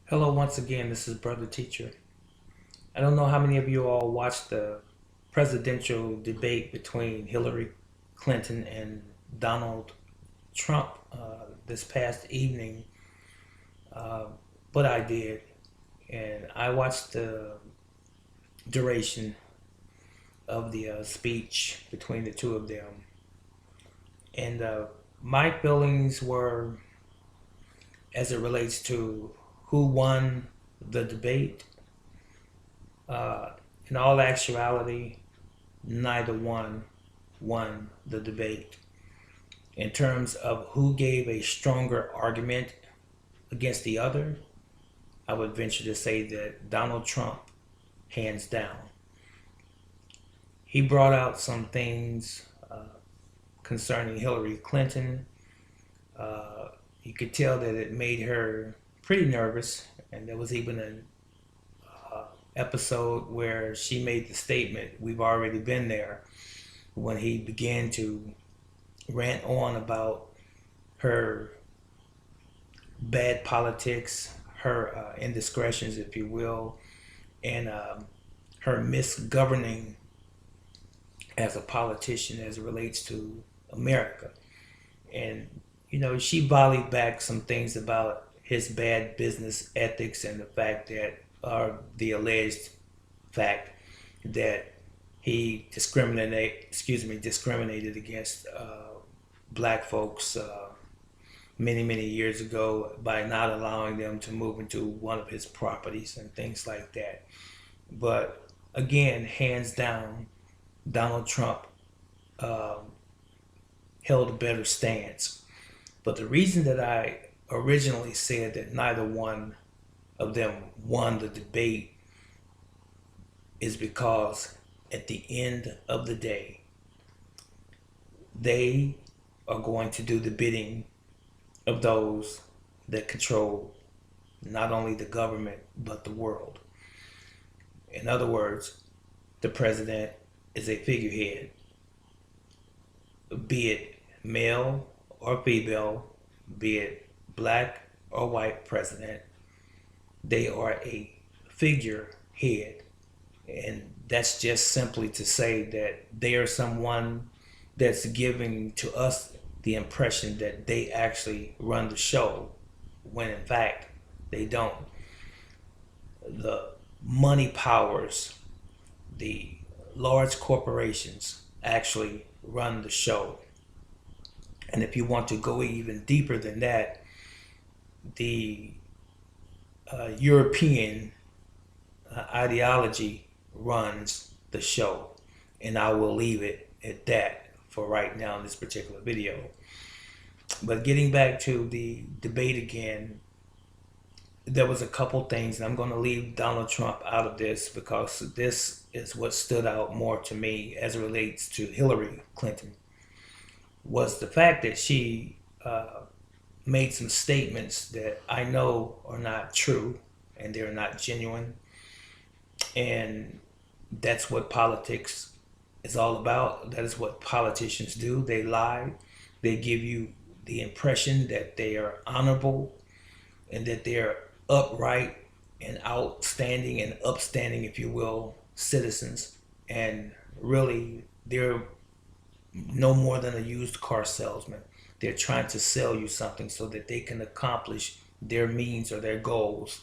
Hello, once again, this is Brother Teacher. I don't know how many of you all watched the presidential debate between Hillary Clinton and Donald Trump this past evening, uh, but I did. And I watched the duration of the speech between the two of them. And my feelings were, as it relates to who won the debate, uh, in all actuality, neither one won the debate. In terms of who gave a stronger argument against the other, I would venture to say that Donald Trump, hands down. He brought out some things concerning Hillary Clinton. You could tell that it made her pretty nervous, and there was even an episode where she made the statement, "We've already been there," when he began to rant on about her bad politics, her indiscretions, if you will, and her misgoverning as a politician as it relates to America. And, she volleyed back some things about his bad business ethics and the fact that, or the alleged fact that he discriminated against black folks many, many years ago by not allowing them to move into one of his properties and things like that. But again, hands down, Donald Trump um, held a better stance. But the reason that I originally said that neither one of them won the debate is because at the end of the day, they are going to do the bidding of those that control not only the government but the world. In other words, the president is a figurehead, be it male or female, be it black or white president. They are a figurehead. And that's just simply to say that they are someone that's giving to us the impression that they actually run the show when in fact they don't. The money powers, the large corporations actually run the show. And if you want to go even deeper than that, the European ideology runs the show. And I will leave it at that for right now in this particular video. But getting back to the debate again, there was a couple things, and I'm going to leave Donald Trump out of this because this is what stood out more to me as it relates to Hillary Clinton, was the fact that she made some statements that I know are not true and they're not genuine. And that's what politics is all about. That is what politicians do. They lie. They give you the impression that they are honorable and that they're upright and outstanding and upstanding, if you will, citizens. And really, they're no more than a used car salesman. They're trying to sell you something so that they can accomplish their means or their goals.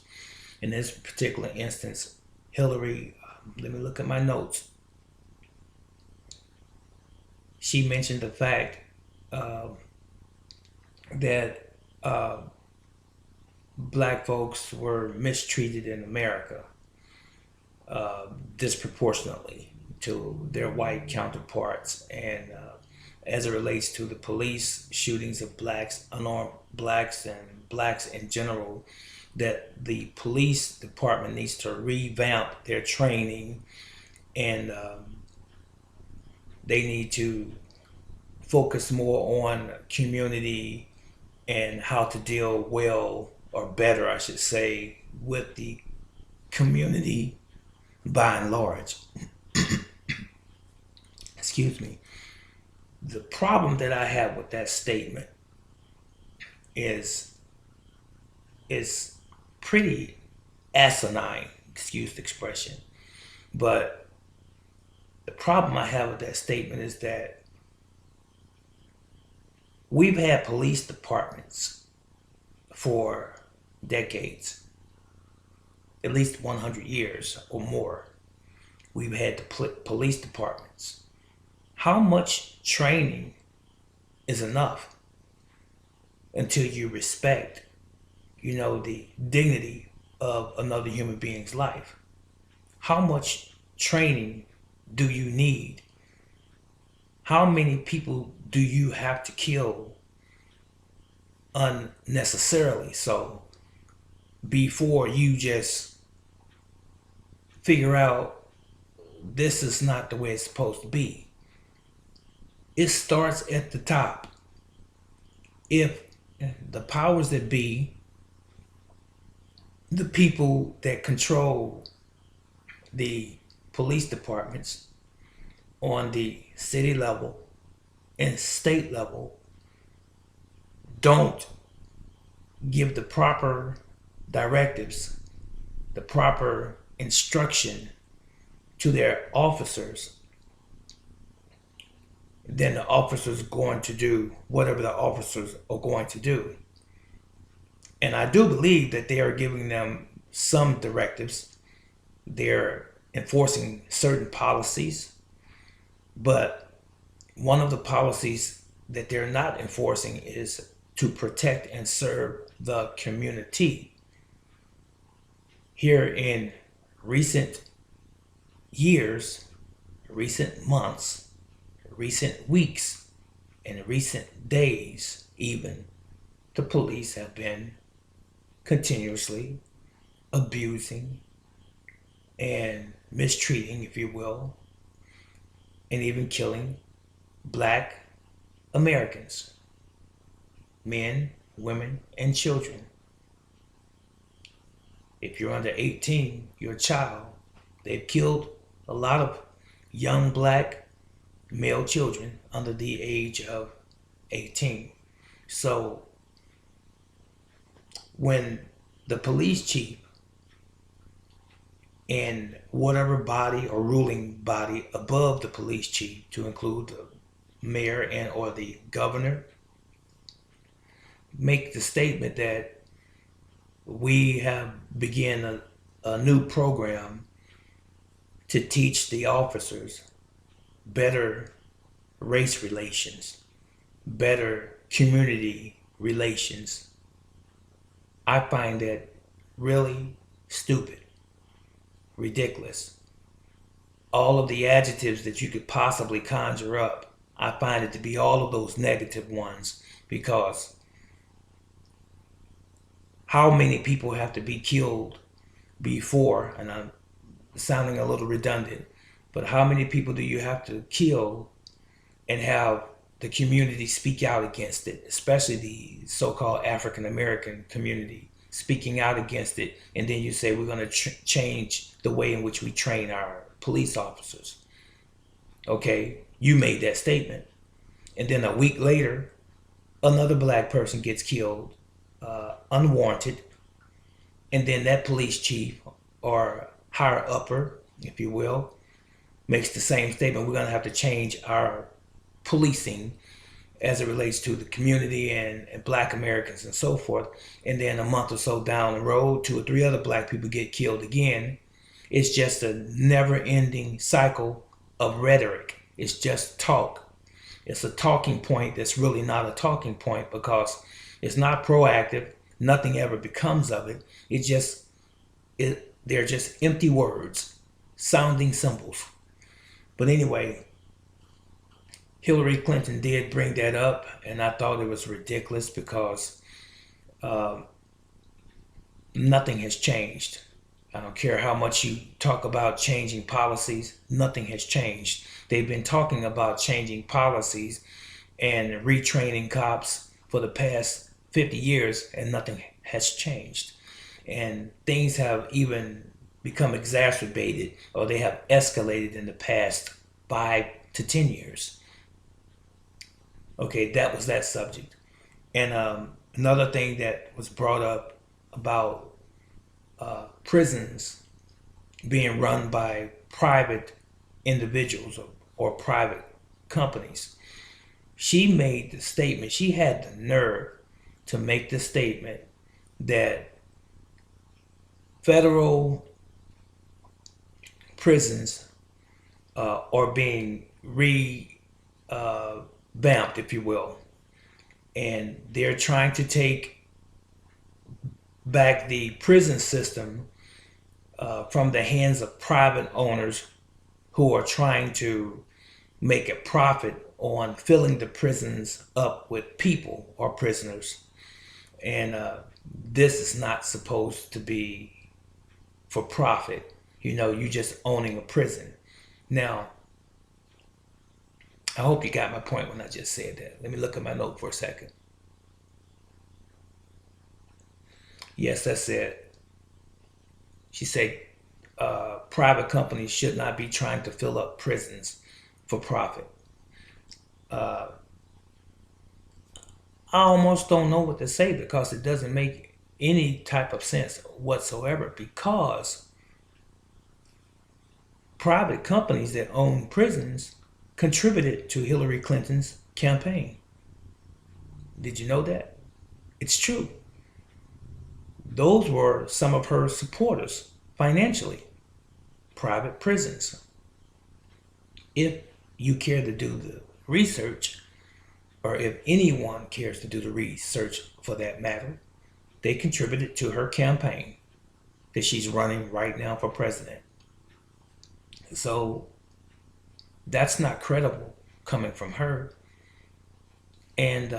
In this particular instance, Hillary, let me look at my notes. She mentioned the fact uh, that black folks were mistreated in America disproportionately to their white counterparts. And as it relates to the police shootings of blacks, unarmed blacks, and blacks in general, that the police department needs to revamp their training and they need to focus more on community and how to deal well or better, I should say, with the community by and large. Excuse me. The problem that I have with that statement is is pretty asinine, excuse the expression. But the problem I have with that statement is that we've had police departments for decades, at least 100 years or more. We've had the police departments. How much training is enough until you respect, the dignity of another human being's life? How much training do you need? How many people do you have to kill unnecessarily so before you just figure out this is not the way it's supposed to be? It starts at the top. If the powers that be, the people that control the police departments on the city level and state level, don't give the proper directives, the proper instruction to their officers, then the officers are going to do whatever the officers are going to do. And I do believe that they are giving them some directives. They're enforcing certain policies, but one of the policies that they're not enforcing is to protect and serve the community. Here in recent years, recent months, recent weeks, and recent days even, the police have been continuously abusing and mistreating, if you will, and even killing Black Americans, men, women, and children. If you're under 18, you're a child. They've killed a lot of young Black male children under the age of 18. So when the police chief and whatever body or ruling body above the police chief, to include the mayor and or the governor, make the statement that we have begun a new program to teach the officers better race relations, better community relations, I find that really stupid, ridiculous. All of the adjectives that you could possibly conjure up, I find it to be all of those negative ones, because how many people have to be killed before, and I'm sounding a little redundant, but how many people do you have to kill and have the community speak out against it, especially the so-called African American community speaking out against it, and then you say we're going to change the way in which we train our police officers? Okay, you made that statement, and then a week later, another Black person gets killed, unwarranted, and then that police chief or higher upper, if you will, makes the same statement. We're going to have to change our policing as it relates to the community and Black Americans and so forth. And then a month or so down the road, 2 or 3 other Black people get killed again. It's just a never-ending cycle of rhetoric. It's just talk. It's a talking point that's really not a talking point, because it's not proactive. Nothing ever becomes of it. They're just empty words, sounding symbols. But anyway, Hillary Clinton did bring that up, and I thought it was ridiculous, because nothing has changed. I don't care how much you talk about changing policies, nothing has changed. They've been talking about changing policies and retraining cops for the past 50 years, and nothing has changed. And things have even become exacerbated, or they have escalated in the past 5 to 10 years. Okay, that was that subject. And another thing that was brought up about prisons being run by private individuals or private companies. She made the statement, she had the nerve to make the statement that federal prisons are being revamped, if you will, and they're trying to take back the prison system from the hands of private owners who are trying to make a profit on filling the prisons up with people or prisoners. And this is not supposed to be for profit. You know, you just owning a prison. Now, I hope you got my point when I just said that. Let me look at my note for a second. Yes, that's it. She said private companies should not be trying to fill up prisons for profit. I almost don't know what to say because it doesn't make any type of sense whatsoever, because private companies that own prisons contributed to Hillary Clinton's campaign. Did you know that? It's true. Those were some of her supporters financially. Private prisons. If you care to do the research, or if anyone cares to do the research for that matter, they contributed to her campaign that she's running right now for president. So that's not credible coming from her. And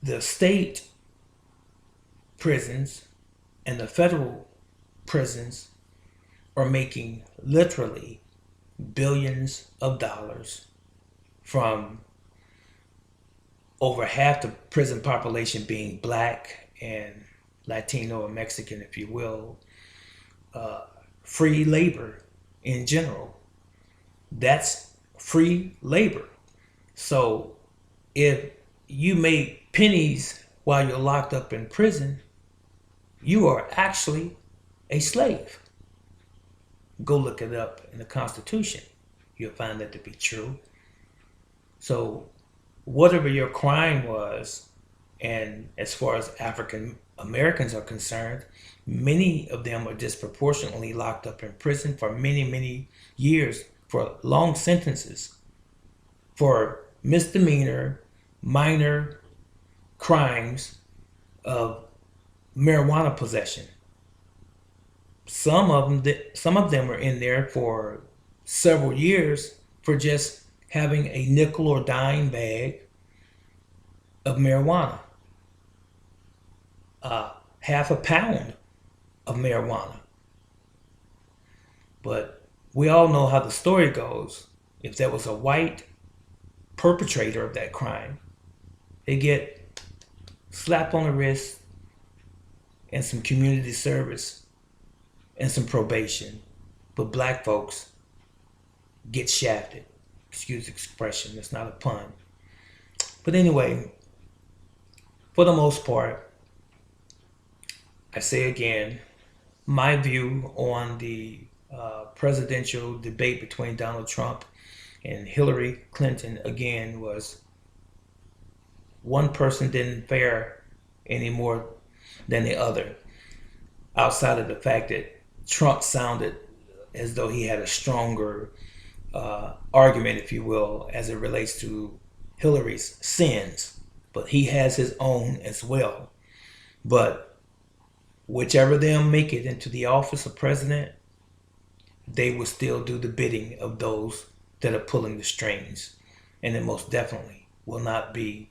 the state prisons and the federal prisons are making literally billions of dollars from over half the prison population being black and Latino or Mexican, if you will, free labor in general. That's free labor. So if you make pennies while you're locked up in prison, you are actually a slave. Go look it up in the Constitution. You'll find that to be true. So whatever your crime was, and as far as African Americans are concerned, many of them are disproportionately locked up in prison for many, many years for long sentences for misdemeanor, minor crimes of marijuana possession. Some of them were in there for several years for just having a nickel or dime bag of marijuana, half a pound of marijuana. But we all know how the story goes. If there was a white perpetrator of that crime, they get slapped on the wrist and some community service and some probation. But black folks get shafted. Excuse the expression, it's not a pun. But anyway, for the most part, I say again, my view on the presidential debate between Donald Trump and Hillary Clinton again was one person didn't fare any more than the other, outside of the fact that Trump sounded as though he had a stronger argument, if you will, as it relates to Hillary's sins, but he has his own as well. But whichever of them make it into the office of president, they will still do the bidding of those that are pulling the strings, and it most definitely will not be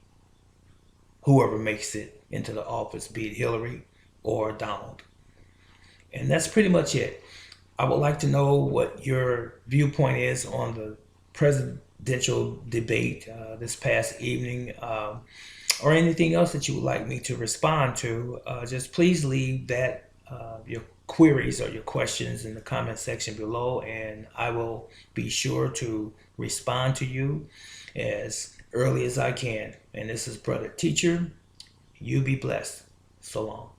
whoever makes it into the office, be it Hillary or Donald. And that's pretty much it. I would like to know what your viewpoint is on the presidential debate this past evening, or anything else that you would like me to respond to. Just please leave that your queries or your questions in the comment section below, and I will be sure to respond to you as early as I can. And this is Brother Teacher. You be blessed. So long.